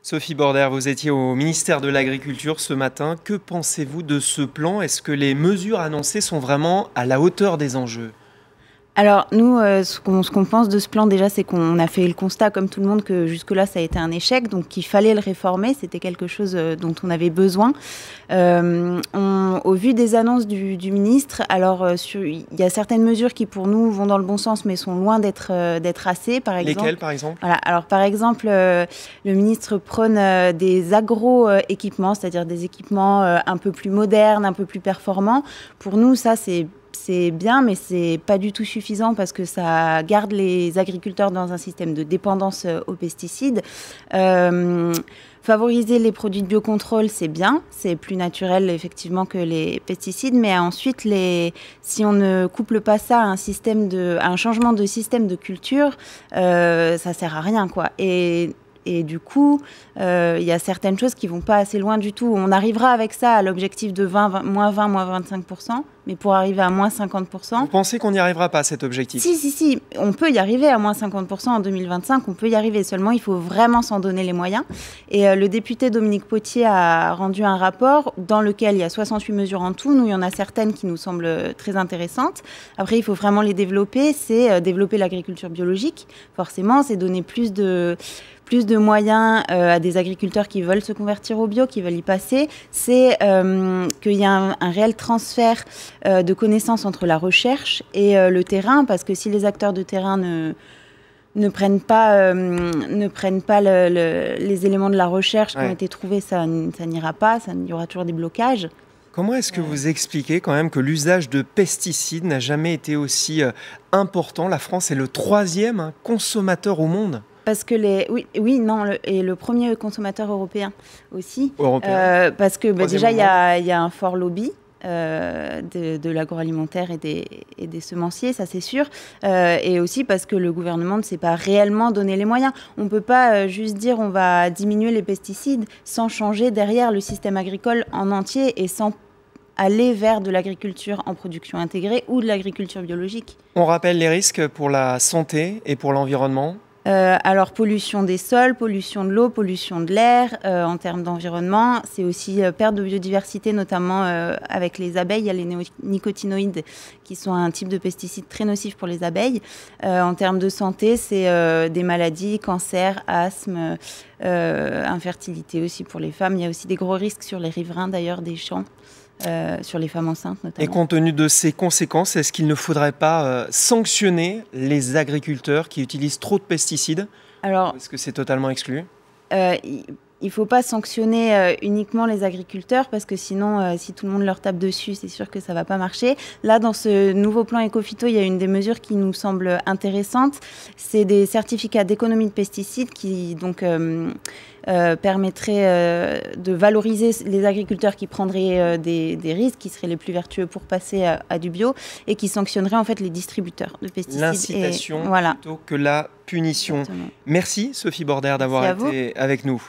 Sophie Border, vous étiez au ministère de l'Agriculture ce matin. Que pensez-vous de ce plan? Est-ce que les mesures annoncées sont vraiment à la hauteur des enjeux? Alors nous, ce qu'on pense de ce plan déjà, c'est qu'on a fait le constat comme tout le monde que jusque-là ça a été un échec, donc qu'il fallait le réformer, c'était quelque chose dont on avait besoin. Au vu des annonces du ministre, alors il y a certaines mesures qui pour nous vont dans le bon sens mais sont loin d'être assez, par exemple. Lesquelles par exemple? Voilà, alors par exemple, le ministre prône des agro-équipements, c'est-à-dire des équipements un peu plus modernes, un peu plus performants. Pour nous, ça c'est bien, mais c'est pas du tout suffisant parce que ça garde les agriculteurs dans un système de dépendance aux pesticides. Favoriser les produits de biocontrôle, c'est bien, c'est plus naturel effectivement que les pesticides, mais ensuite, si on ne couple pas ça à un changement de système de culture, ça sert à rien, quoi. Et du coup, il y a certaines choses qui ne vont pas assez loin du tout. On arrivera avec ça à l'objectif de moins 25%, mais pour arriver à moins 50%... Vous pensez qu'on n'y arrivera pas à cet objectif? Si, on peut y arriver à moins 50% en 2025, on peut y arriver. Seulement, il faut vraiment s'en donner les moyens. Et le député Dominique Potier a rendu un rapport dans lequel il y a 68 mesures en tout. Nous, il y en a certaines qui nous semblent très intéressantes. Après, il faut vraiment les développer. C'est développer l'agriculture biologique. Forcément, c'est donner plus de moyens à des agriculteurs qui veulent se convertir au bio, qui veulent y passer. C'est qu'il y a un réel transfert de connaissances entre la recherche et le terrain, parce que si les acteurs de terrain ne prennent pas les éléments de la recherche qui ont été trouvés, ça n'ira pas, il y aura toujours des blocages. Comment est-ce que vous expliquez quand même que l'usage de pesticides n'a jamais été aussi important? La France est le 3e consommateur au monde. Parce que et le premier consommateur européen aussi. Parce que déjà, il y a un fort lobby de l'agroalimentaire et des semenciers, ça c'est sûr. Et aussi parce que le gouvernement ne s'est pas réellement donné les moyens. On ne peut pas juste dire on va diminuer les pesticides sans changer derrière le système agricole en entier et sans aller vers de l'agriculture en production intégrée ou de l'agriculture biologique. On rappelle les risques pour la santé et pour l'environnement. Alors, pollution des sols, pollution de l'eau, pollution de l'air, en termes d'environnement. C'est aussi perte de biodiversité, notamment avec les abeilles. Il y a les néonicotinoïdes qui sont un type de pesticide très nocif pour les abeilles. En termes de santé, c'est des maladies, cancer, asthme, infertilité aussi pour les femmes. Il y a aussi des gros risques sur les riverains, d'ailleurs, des champs. Sur les femmes enceintes notamment. Et compte tenu de ces conséquences, est-ce qu'il ne faudrait pas sanctionner les agriculteurs qui utilisent trop de pesticides? Alors, est-ce que c'est totalement exclu? Il ne faut pas sanctionner uniquement les agriculteurs parce que sinon, si tout le monde leur tape dessus, c'est sûr que ça ne va pas marcher. Là, dans ce nouveau plan Écophyto, il y a une des mesures qui nous semble intéressante. C'est des certificats d'économie de pesticides qui donc permettraient de valoriser les agriculteurs qui prendraient des risques, qui seraient les plus vertueux pour passer à du bio et qui sanctionneraient en fait les distributeurs de pesticides. L'incitation plutôt que la punition. Exactement. Merci Sophie Border d'avoir été avec nous.